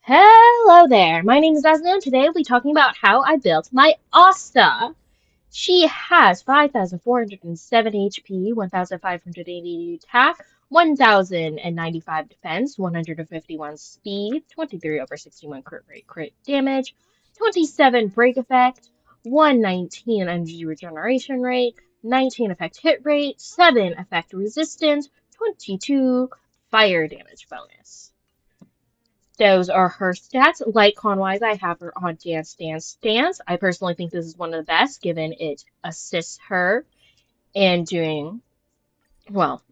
Hello there, my name is Asta, and today we'll be talking about how I built my Asta. She has 5,407 HP, 1,580 attack, 1,095 defense, 151 speed, 23 over 61 crit rate crit damage, 27 break effect, 119 energy regeneration rate, 19 effect hit rate, 7 effect resistance, 22 fire damage bonus. Those are her stats. Con-wise, I have her on Dance, Dance, Dance. I personally think this is one of the best, given it assists her in doing,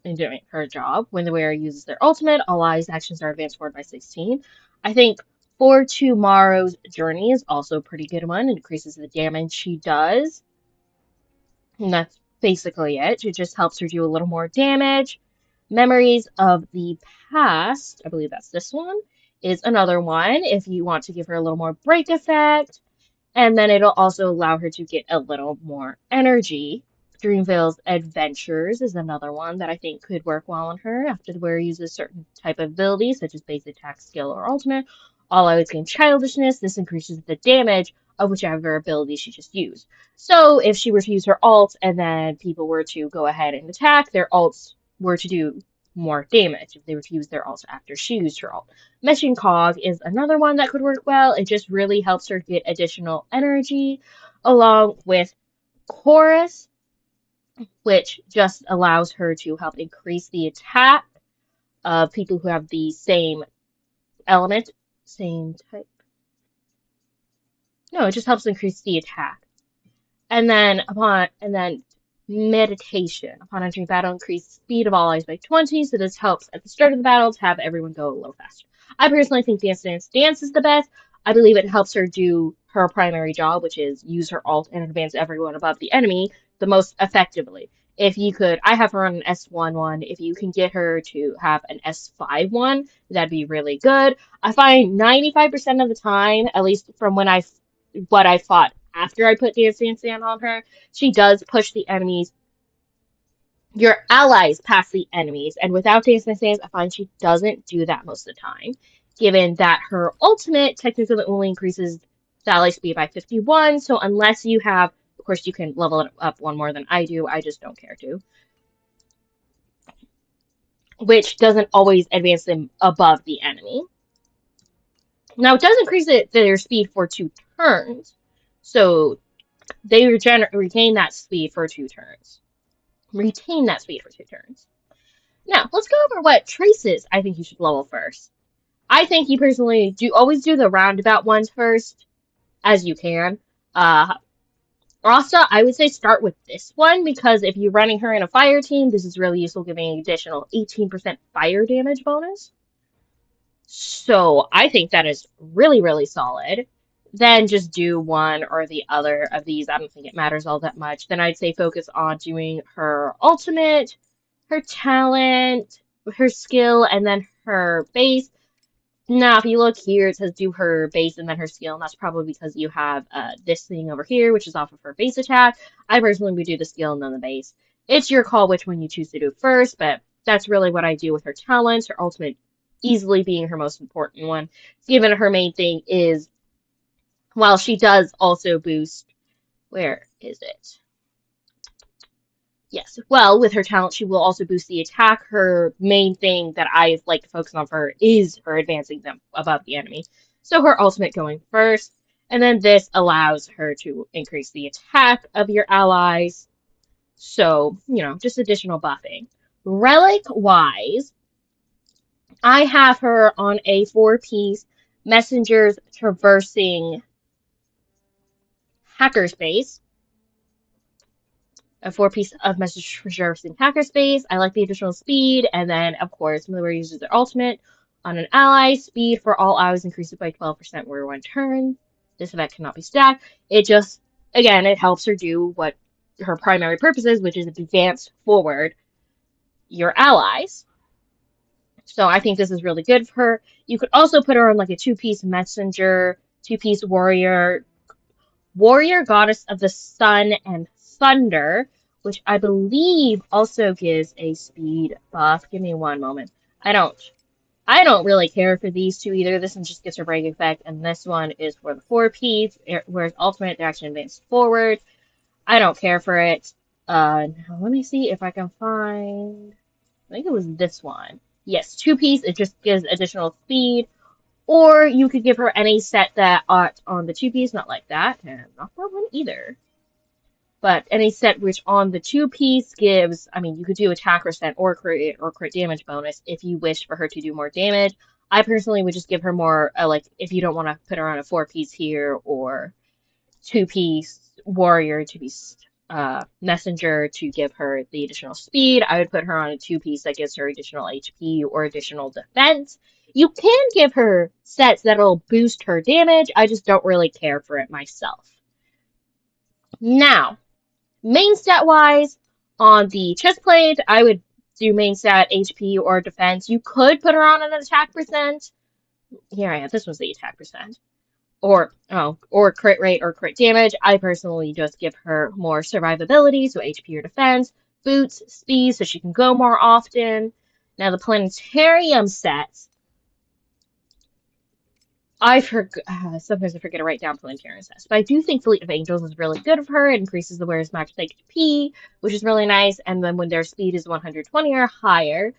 in doing her job. When the wearer uses their ultimate, all allies' actions are advanced forward by 16. I think For Tomorrow's Journey is also a pretty good one. It increases the damage she does. And that's basically it. It just helps her do a little more damage. Memories of the Past, I believe that's this one, is another one if you want to give her a little more break effect. And then it'll also allow her to get a little more energy. Dreamville's Adventures is another one that I think could work well on her after the wearer uses certain type of abilities, such as base attack, skill, or ultimate. All always gain childishness. This increases the damage of whichever ability she just used. So if she were to use her alt and then people were to go ahead and attack, their alts were to do more damage if they were to use their alt after she used her alt. Meshing Cog is another one that could work well. It just really helps her get additional energy, along with Chorus, which just allows her to help increase the attack of people who have the same element, same type. No, it just helps increase the attack. And then Meditation. Upon entering battle, increase speed of all allies by 20, so this helps at the start of the battle to have everyone go a little faster. I personally think Dance Dance Dance is the best. I believe it helps her do her primary job, which is use her alt and advance everyone above the enemy the most effectively. If you could, I have her on an S1 one. If you can get her to have an S5 one, that'd be really good. I find 95% of the time, at least from what I fought after I put Dance Dance Dance on her, she does push the enemies, your allies past the enemies, and without Dance Dance Dance, I find she doesn't do that most of the time, given that her ultimate technically only increases the ally speed by 51, so unless you have, of course you can level it up one more than I do, I just don't care to, which doesn't always advance them above the enemy. Now, it does increase their speed for 2 turns, so they retain that speed for 2 turns. Retain that speed for 2 turns. Now, let's go over what traces I think you should level first. I think you personally always do the roundabout ones first, as you can. Asta, I would say start with this one, because if you're running her in a fire team, this is really useful, giving an additional 18% fire damage bonus. So I think that is really, really solid. Then just do one or the other of these. I don't think it matters all that much. Then I'd say focus on doing her ultimate, her talent, her skill, and then her base. Now, if you look here, it says do her base and then her skill, and that's probably because you have this thing over here, which is off of her base attack. I personally would do the skill and then the base. It's your call which one you choose to do first, but that's really what I do with her talents, her ultimate easily being her most important one, given her main thing is, while she does also boost, where is it? Yes, well, with her talent, she will also boost the attack. Her main thing that I like to focus on for her is her advancing them above the enemy. So her ultimate going first, and then this allows her to increase the attack of your allies. So, just additional buffing. Relic-wise, I have her on a 4-piece Messengers Traversing Hackerspace. A 4-piece of Messengers Traversing Hackerspace. I like the additional speed, and then, of course, when the wearer uses their ultimate on an ally, speed for all allies increases by 12% where 1 turn. This effect cannot be stacked. It just, again, it helps her do what her primary purpose is, which is advance forward your allies. So I think this is really good for her. You could also put her on like a 2-piece messenger, 2-piece warrior, goddess of the sun and thunder, which I believe also gives a speed buff. Give me one moment. I don't I don't really care for these two either. This one just gets her break effect, and this one is for the 4-piece, whereas ultimate, they actually advance forward. I don't care for it. Now let me see if I can find. I think it was this one. Yes, 2-piece. It just gives additional speed. Or you could give her any set that on the 2-piece, not like that, and not that one either. But any set which on the 2-piece gives, I mean, you could do attack percent or crit damage bonus if you wish for her to do more damage. I personally would just give her more, like, if you don't want to put her on a 4-piece here or 2-piece warrior to be messenger to give her the additional speed, I would put her on a 2-piece that gives her additional HP or additional defense. You can give her sets that'll boost her damage. I just don't really care for it myself. Now, main stat wise, on the chest plate, I would do main stat HP or defense. You could put her on an attack percent. Here I am. This was the attack percent. Or crit rate or crit damage. I personally just give her more survivability, so HP or defense, boots, speed, so she can go more often. Now the planetarium sets, sometimes I forget to write down planetarium sets, but I do think Fleet of Angels is really good for her. It increases the wearer's max HP, which is really nice, and then when their speed is 120 or higher,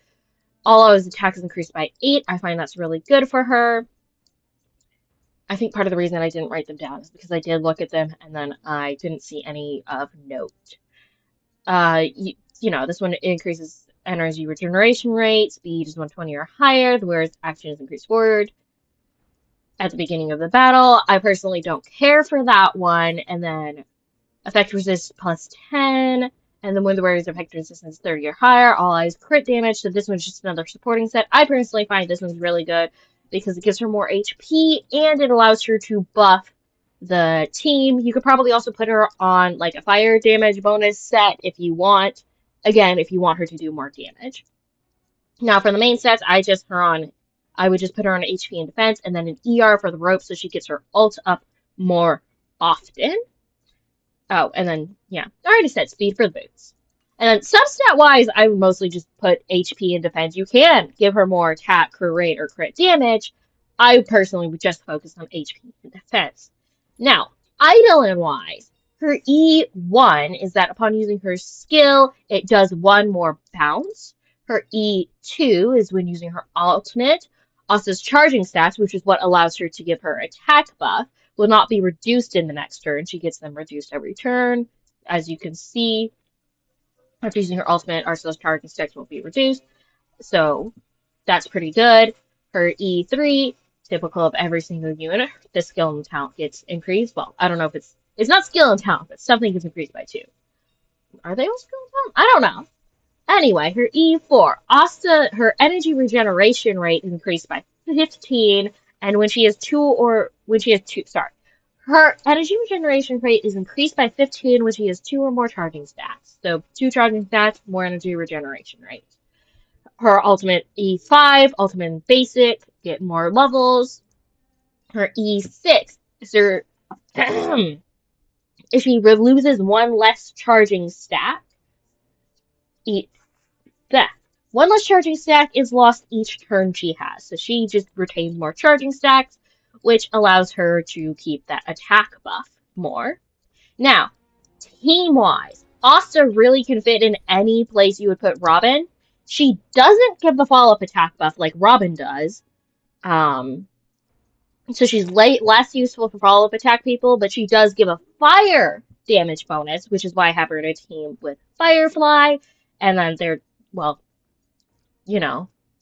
all of his attacks is increased by 8. I find that's really good for her. I think part of the reason I didn't write them down is because I did look at them and then I didn't see any of note. This one increases energy regeneration rate, speed is 120 or higher, the wearer's action is increased forward at the beginning of the battle. I personally don't care for that one. And then effect resist plus 10, and then when the wearer's effect resistance 30 or higher, all eyes crit damage. So this one's just another supporting set. I personally find this one's really good because it gives her more HP and it allows her to buff the team. You could probably also put her on like a fire damage bonus set if you want. Again, if you want her to do more damage. Now for the main sets, I would just put her on HP and defense and then an ER for the rope so she gets her ult up more often. Oh, and then, yeah, I already said speed for the boots. And then substat-wise, I would mostly just put HP and defense. You can give her more attack, crit rate, or crit damage. I personally would just focus on HP and defense. Now, Eidolon-wise, her E1 is that upon using her skill, it does 1 more bounce. Her E2 is when using her ultimate. Asta's charging stats, which is what allows her to give her attack buff, will not be reduced in the next turn. She gets them reduced every turn. As you can see, after using her ultimate, Asta's charging stats will be reduced. So that's pretty good. Her E3, typical of every single unit, the skill and talent gets increased. Well, I don't know if it's not skill and talent, but something gets increased by 2. Are they all skill and talent? I don't know. Anyway, her E4, Asta, her energy regeneration rate is increased by 15, and when she has her energy regeneration rate is increased by 15 when she has 2 or more charging stats. So 2 charging stats, more energy regeneration rate. Her ultimate E5, ultimate and basic, get more levels. Her E6 is her if she loses 1 less charging stack, one less charging stack is lost each turn she has. So she just retains more charging stacks, which allows her to keep that attack buff more. Now, team-wise, Asta really can fit in any place you would put Robin. She doesn't give the follow-up attack buff like Robin does. So she's less useful for follow-up attack people, but she does give a fire damage bonus, which is why I have her in a team with Firefly. And then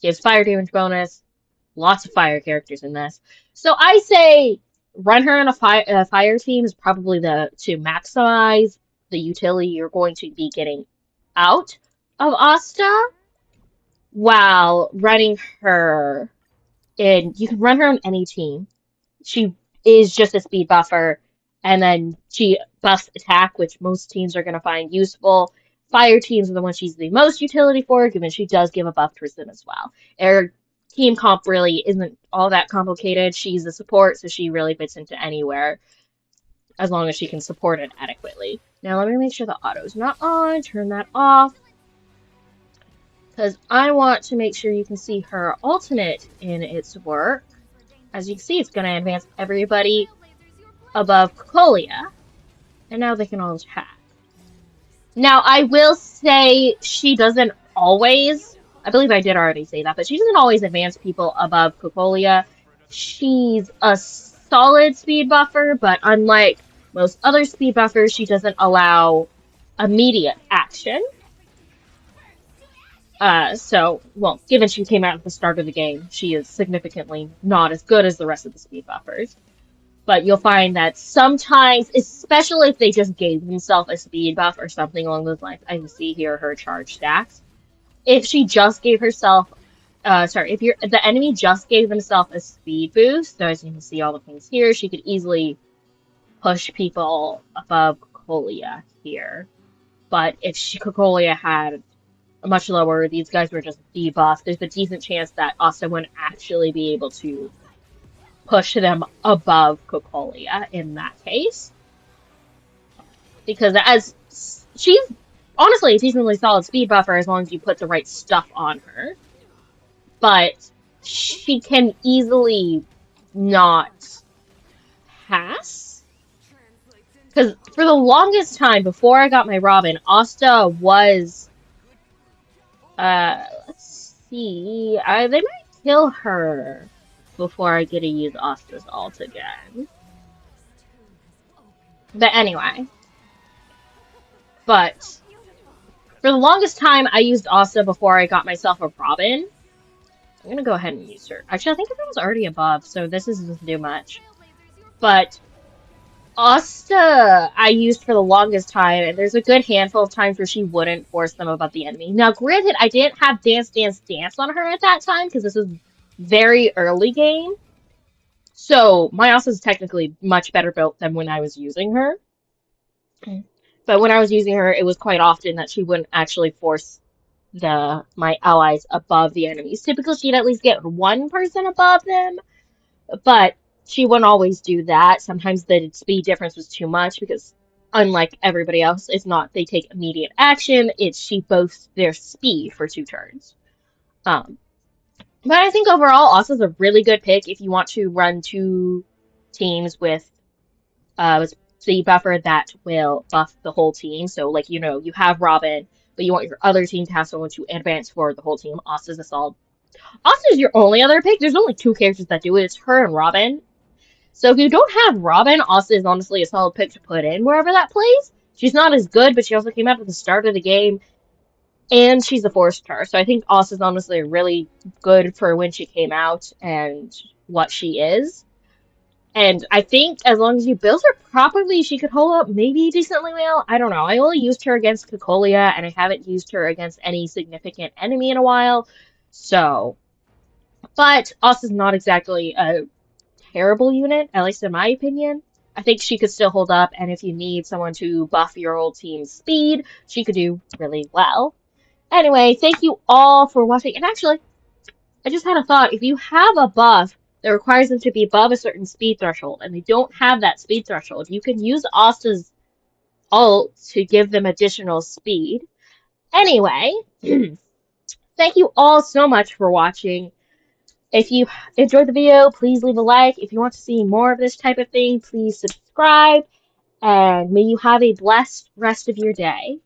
gives fire damage bonus. Lots of fire characters in this. So I say run her in a fire team is probably to maximize the utility you're going to be getting out of Asta, while running her you can run her on any team. She is just a speed buffer, and then she buffs attack, which most teams are going to find useful. Fire teams are the ones she's the most utility for, given she does give a buff towards them as well. Her team comp really isn't all that complicated. She's a support, so she really fits into anywhere, as long as she can support it adequately. Now let me make sure the auto's not on, turn that off. because I want to make sure you can see her ultimate in its work. As you can see, it's going to advance everybody above Cocolia, and now they can all attack. Now, I will say she doesn't always, I believe I did already say that, but she doesn't always advance people above Cocolia. She's a solid speed buffer, but unlike most other speed buffers, she doesn't allow immediate action. Well, given she came out at the start of the game, she is significantly not as good as the rest of the speed buffers. But you'll find that sometimes, especially if they just gave themselves a speed buff or something along those lines, I can see here her charge stacks. If she just gave herself, if the enemy just gave themselves a speed boost, so as you can see all the things here, she could easily push people above Cocolia here. But if Cocolia had much lower, these guys were just debuffed, there's a decent chance that Asta wouldn't actually be able to push them above Cocolia in that case. Because as she's honestly a decently solid speed buffer as long as you put the right stuff on her. But she can easily not pass. Because for the longest time before I got my Robin, Asta was let's see. They might kill her before I get to use Asta's ult again. But anyway. But for the longest time, I used Asta before I got myself a Robin. I'm gonna go ahead and use her. Actually, I think everyone's already above, so this doesn't do much. But Asta I used for the longest time, and there's a good handful of times where she wouldn't force them above the enemy. Now, granted, I didn't have Dance, Dance, Dance on her at that time, because this was very early game. So, my Asta is technically much better built than when I was using her. But when I was using her, it was quite often that she wouldn't actually force my allies above the enemies. Typically, she'd at least get one person above them, but she wouldn't always do that. Sometimes the speed difference was too much because, unlike everybody else, it's not they take immediate action. It's she boosts their speed for 2 turns. But I think overall, Asta's a really good pick if you want to run 2 teams with speed buffer that will buff the whole team. So, like, you know, you have Robin, but you want your other team to have someone to advance for the whole team. Asta's a solid. Asta's your only other pick. There's only 2 characters that do it. It's her and Robin. So if you don't have Robin, Asta is honestly a solid pick to put in wherever that plays. She's not as good, but she also came out at the start of the game, and she's a 4-star. So I think Asta's honestly really good for when she came out and what she is. And I think as long as you build her properly, she could hold up maybe decently well. I don't know. I only used her against Cocolia, and I haven't used her against any significant enemy in a while. So, but Asta's not exactly a terrible unit, at least in my opinion. I think she could still hold up, and if you need someone to buff your old team's speed, she could do really well. Anyway, thank you all for watching. And actually, I just had a thought. If you have a buff that requires them to be above a certain speed threshold, and they don't have that speed threshold, you can use Asta's ult to give them additional speed. Anyway, thank you all so much for watching. If you enjoyed the video, please leave a like. If you want to see more of this type of thing, please subscribe. And may you have a blessed rest of your day.